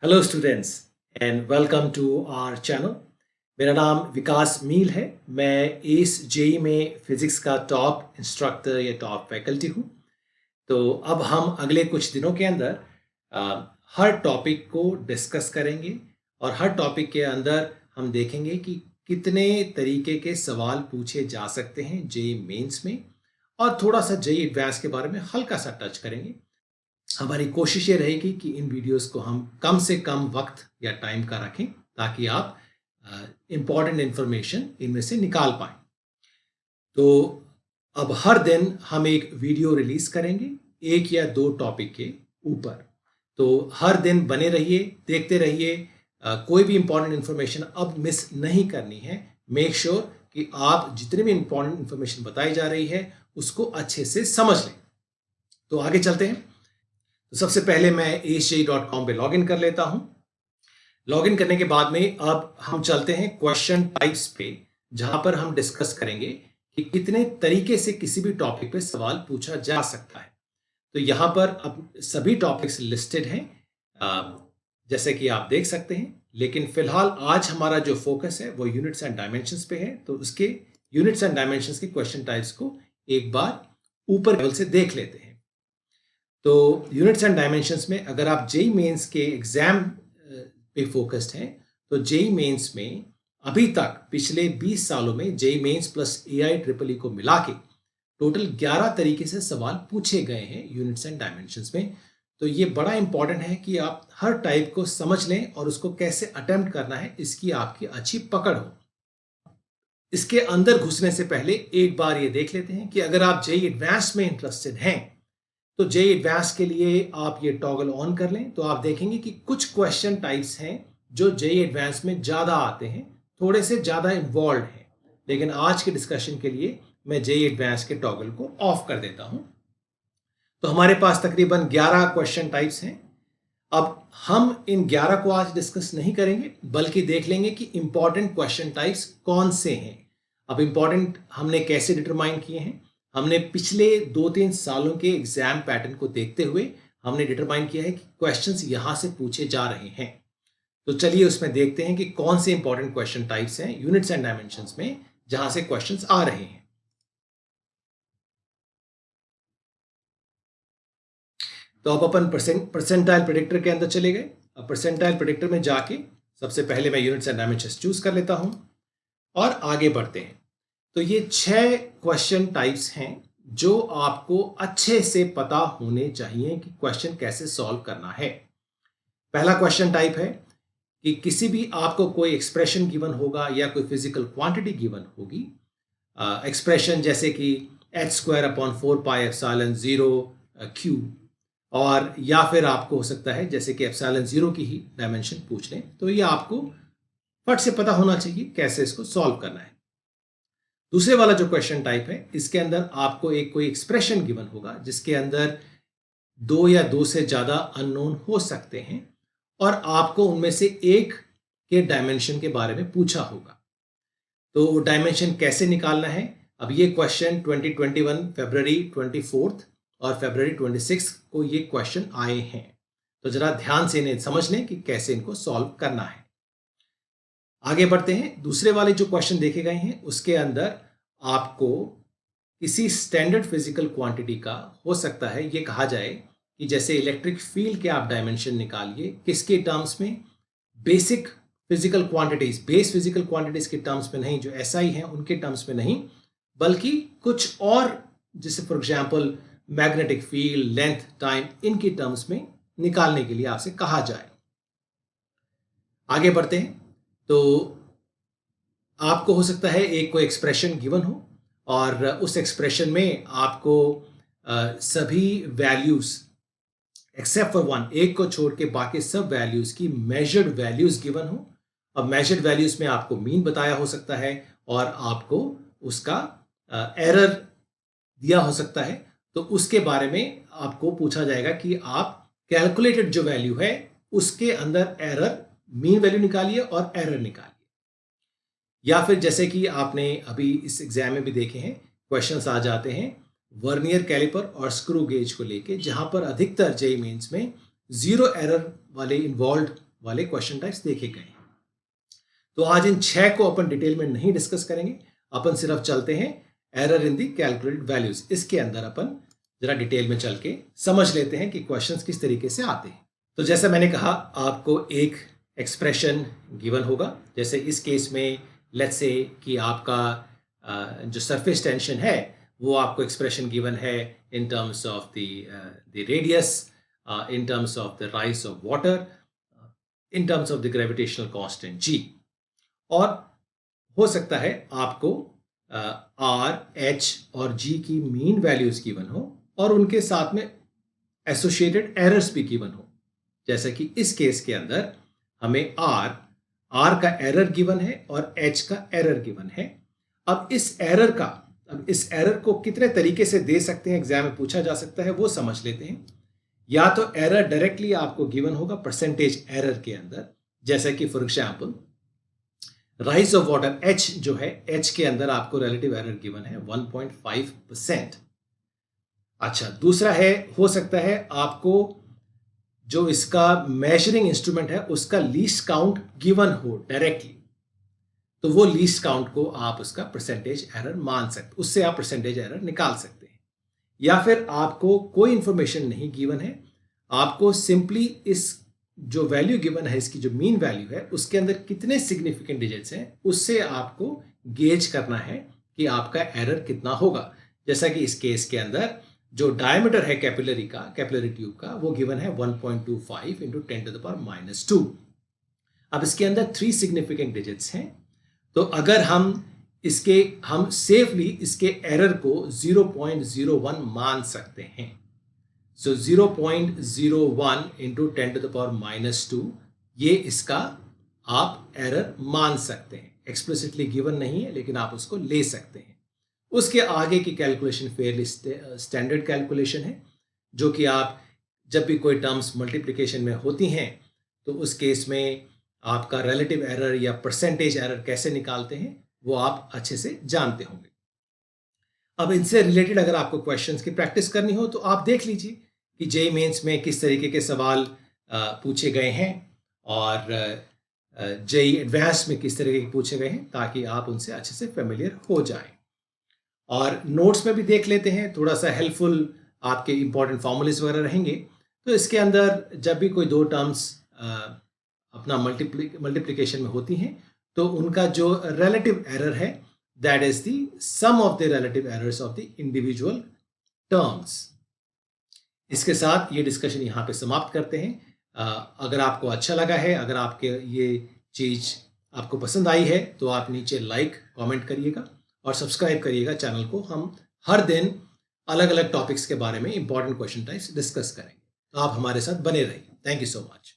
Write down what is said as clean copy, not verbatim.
Hello students and welcome to our channel. मेरा नाम विकास मील है। मैं इस जेई में फिज़िक्स का टॉप इंस्ट्रक्टर या टॉप फैकल्टी हूँ। तो अब हम अगले कुछ दिनों के अंदर हर टॉपिक को डिस्कस करेंगे और हर टॉपिक के अंदर हम देखेंगे कि कितने तरीके के सवाल पूछे जा सकते हैं जेई मेंस में, और थोड़ा सा जेई एडवांस के बारे में हल्का सा टच करेंगे। हमारी कोशिश ये रहेगी कि इन वीडियोस को हम कम से कम वक्त या टाइम का रखें ताकि आप इम्पॉर्टेंट इंफॉर्मेशन इनमें से निकाल पाएं। तो अब हर दिन हम एक वीडियो रिलीज करेंगे एक या दो टॉपिक के ऊपर। तो हर दिन बने रहिए, देखते रहिए। कोई भी इंपॉर्टेंट इंफॉर्मेशन अब मिस नहीं करनी है। मेक श्योर कि आप जितने भी इंपॉर्टेंट इंफॉर्मेशन बताई जा रही है उसको अच्छे से समझ लें। तो आगे चलते हैं। तो सबसे पहले मैं ace.com पे लॉगिन कर लेता हूं। लॉगिन करने के बाद में अब हम चलते हैं क्वेश्चन टाइप्स पे, जहां पर हम डिस्कस करेंगे कि कितने तरीके से किसी भी टॉपिक पे सवाल पूछा जा सकता है। तो यहां पर अब सभी टॉपिक्स लिस्टेड हैं, जैसे कि आप देख सकते हैं। लेकिन फिलहाल आज हमारा जो फोकस है वो यूनिट्स एंड डायमेंशंस पे है। तो उसके यूनिट्स एंड डायमेंशंस के क्वेश्चन टाइप्स को एक बार ऊपर लेवल से देख लेते हैं। तो यूनिट्स एंड डायमेंशंस में अगर आप जेई मेंस के एग्जाम पे फोकस्ड हैं तो जेई मेंस में अभी तक पिछले 20 सालों में जेई मेंस प्लस एआई ट्रिपल ई को मिला के टोटल 11 तरीके से सवाल पूछे गए हैं यूनिट्स एंड डायमेंशंस में। तो ये बड़ा इंपॉर्टेंट है कि आप हर टाइप को समझ लें और उसको कैसे अटेम्प्ट करना है इसकी आपकी अच्छी पकड़ हो। इसके अंदर घुसने से पहले एक बार ये देख लेते हैं कि अगर आप जेई एडवांस में इंटरेस्टेड हैं तो जेई एडवांस के लिए आप ये टॉगल ऑन कर लें। तो आप देखेंगे कि कुछ क्वेश्चन टाइप्स हैं जो जेई एडवांस में ज़्यादा आते हैं, थोड़े से ज़्यादा इन्वॉल्व हैं। लेकिन आज के डिस्कशन के लिए मैं जेई एडवांस के टॉगल को ऑफ कर देता हूं। तो हमारे पास तकरीबन 11 क्वेश्चन टाइप्स हैं। अब हम इन 11 को आज डिस्कस नहीं करेंगे, बल्कि देख लेंगे कि इंपॉर्टेंट क्वेश्चन टाइप्स कौन से हैं। अब इंपॉर्टेंट हमने कैसे डिटरमाइन किए हैं? हमने पिछले 2-3 सालों के एग्जाम पैटर्न को देखते हुए हमने डिटरमाइन किया है कि क्वेश्चंस यहां से पूछे जा रहे हैं। तो चलिए उसमें देखते हैं कि कौन से इंपॉर्टेंट क्वेश्चन टाइप्स हैं यूनिट्स एंड डायमेंशंस में जहां से क्वेश्चंस आ रहे हैं। तो अब अपन परसेंटाइल प्रेडिक्टर के अंदर चले गए। अब परसेंटाइल प्रेडिक्टर में जाके सबसे पहले मैं यूनिट्स एंड डायमेंशंस चूज कर लेता हूं और आगे बढ़ते हैं। तो ये 6 क्वेश्चन टाइप्स हैं जो आपको अच्छे से पता होने चाहिए कि क्वेश्चन कैसे सॉल्व करना है। पहला क्वेश्चन टाइप है कि किसी भी आपको कोई एक्सप्रेशन गिवन होगा या कोई फिजिकल क्वांटिटी गिवन होगी, एक्सप्रेशन जैसे कि h²/4πε0 q, और या फिर आपको हो सकता है जैसे कि ε0 की ही डायमेंशन पूछ लें। तो ये आपको फट से पता होना चाहिए कैसे इसको सॉल्व करना है। दूसरे वाला जो क्वेश्चन टाइप है, इसके अंदर आपको एक कोई एक्सप्रेशन गिवन होगा जिसके अंदर 2 या 2 से ज्यादा अननोन हो सकते हैं और आपको उनमें से एक के डायमेंशन के बारे में पूछा होगा। तो डायमेंशन कैसे निकालना है? अब ये क्वेश्चन 2021 फरवरी 24 और फरवरी 26 को ये क्वेश्चन आए हैं। तो जरा ध्यान से इन्हें समझ लें कि कैसे इनको सॉल्व करना है। आगे बढ़ते हैं। दूसरे वाले जो क्वेश्चन देखे गए हैं उसके अंदर आपको किसी स्टैंडर्ड फिजिकल क्वांटिटी का हो सकता है ये कहा जाए कि जैसे इलेक्ट्रिक फील्ड के आप डायमेंशन निकालिए, किसके टर्म्स में? Basic physical quantities, base physical quantities के टर्म्स में नहीं, जो एसआई हैं उनके टर्म्स में नहीं, बल्कि कुछ और, जैसे for example magnetic field, length, time, इनके टर्म्स में निकालने के लिए आपसे कहा जाए। आगे बढ़ते हैं। तो आपको हो सकता है एक कोई एक्सप्रेशन गिवन हो और उस एक्सप्रेशन में आपको सभी वैल्यूज एक्सेप्ट फॉर वन, एक को छोड़ के बाकी सब वैल्यूज की मेजर्ड वैल्यूज गिवन हो। अब मेजर्ड वैल्यूज में आपको मीन बताया हो सकता है और आपको उसका एरर दिया हो सकता है। तो उसके बारे में आपको पूछा जाएगा कि आप कैलकुलेटेड जो वैल्यू है उसके अंदर एरर, मीन वैल्यू निकालिए और एरर निकालिए। या फिर जैसे कि आपने अभी इस एग्जाम में भी देखे हैं, क्वेश्चंस आ जाते हैं वर्नियर कैलिपर और स्क्रू गेज को लेके, जहां पर अधिकतर जेईई मेंस में जीरो एरर वाले इन्वॉल्व वाले क्वेश्चन टाइप्स देखे गए हैं। तो आज इन 6 को अपन डिटेल में नहीं डिस्कस करेंगे, अपन सिर्फ चलते हैं error in the calculated values. इसके अंदर अपन जरा डिटेल में चल के समझ लेते हैं कि क्वेश्चंस किस तरीके से आते हैं। तो जैसे मैंने कहा, आपको एक एक्सप्रेशन गिवन होगा। जैसे इस केस में लेट्स से कि आपका जो सरफेस टेंशन है वो आपको एक्सप्रेशन गिवन है in terms of the radius, in terms of the rise of water, in terms of the gravitational constant जी। और हो सकता है आपको आर, एच और जी की मीन वैल्यूज गिवन हो और उनके साथ में एसोसिएटेड एरर्स भी गिवन हो। जैसे कि इस केस के अंदर हमें आर का एरर गिवन है और एच का एरर गिवन है। अब इस एरर को कितने तरीके से दे सकते हैं, एग्जाम में पूछा जा सकता है, वो समझ लेते हैं। या तो एरर डायरेक्टली आपको गिवन होगा परसेंटेज एरर के अंदर, जैसे कि for example rise of water H जो है, एच के अंदर आपको रिलेटिव एरर गिवन है 1.5%। अच्छा, दूसरा है, हो सकता है आपको जो इसका मेजरिंग इंस्ट्रूमेंट है उसका लीस्ट काउंट गिवन हो डायरेक्टली, तो वो लीस्ट काउंट को आप उसका परसेंटेज एरर मान सकते, उससे आप परसेंटेज एरर निकाल सकते हैं। या फिर आपको कोई इंफॉर्मेशन नहीं गिवन है, आपको सिंपली इस जो वैल्यू गिवन है, इसकी जो मीन वैल्यू है उसके अंदर कितने सिग्निफिकेंट डिजिट्स हैं, उससे आपको गेज करना है कि आपका एरर कितना होगा। जैसा कि इस केस के अंदर जो डायमीटर है कैपिलरी ट्यूब का, वो गिवन है 1.25 इंटू 10⁻²। अब इसके अंदर 3 सिग्निफिकेंट डिजिट्स हैं, तो अगर हम सेफली इसके एरर को 0.01 मान सकते हैं। सो 0.01 इंटू 10⁻², ये इसका आप एरर मान सकते हैं। एक्सप्लिसिटली गिवन नहीं है, लेकिन आप उसको ले सकते हैं। उसके आगे की कैलकुलेशन फेयरली स्टैंडर्ड कैलकुलेशन है, जो कि आप जब भी कोई टर्म्स मल्टीप्लिकेशन में होती हैं तो उस केस में आपका रिलेटिव एरर या परसेंटेज एरर कैसे निकालते हैं वो आप अच्छे से जानते होंगे। अब इनसे रिलेटेड अगर आपको क्वेश्चंस की प्रैक्टिस करनी हो तो आप देख लीजिए कि जेईई मेंस में किस तरीके के सवाल पूछे गए हैं और जेईई एडवांस में किस तरीके के पूछे गए हैं, ताकि आप उनसे अच्छे से फेमिलियर हो जाएं। और नोट्स में भी देख लेते हैं, थोड़ा सा हेल्पफुल आपके इंपॉर्टेंट फॉर्मूलेस वगैरह रहेंगे। तो इसके अंदर जब भी कोई दो टर्म्स अपना मल्टीप्लिकेशन में होती हैं तो उनका जो रिलेटिव एरर है that is the sum of the relative errors of the individual terms. इसके साथ ये डिस्कशन यहाँ पे समाप्त करते हैं। अगर आपको अच्छा लगा है, अगर आपके ये चीज़ आपको पसंद आई है तो आप नीचे लाइक कमेंट करिएगा और सब्सक्राइब करिएगा चैनल को। हम हर दिन अलग अलग टॉपिक्स के बारे में इंपॉर्टेंट क्वेश्चन टाइप्स डिस्कस करेंगे, तो आप हमारे साथ बने रहिए। Thank you so much.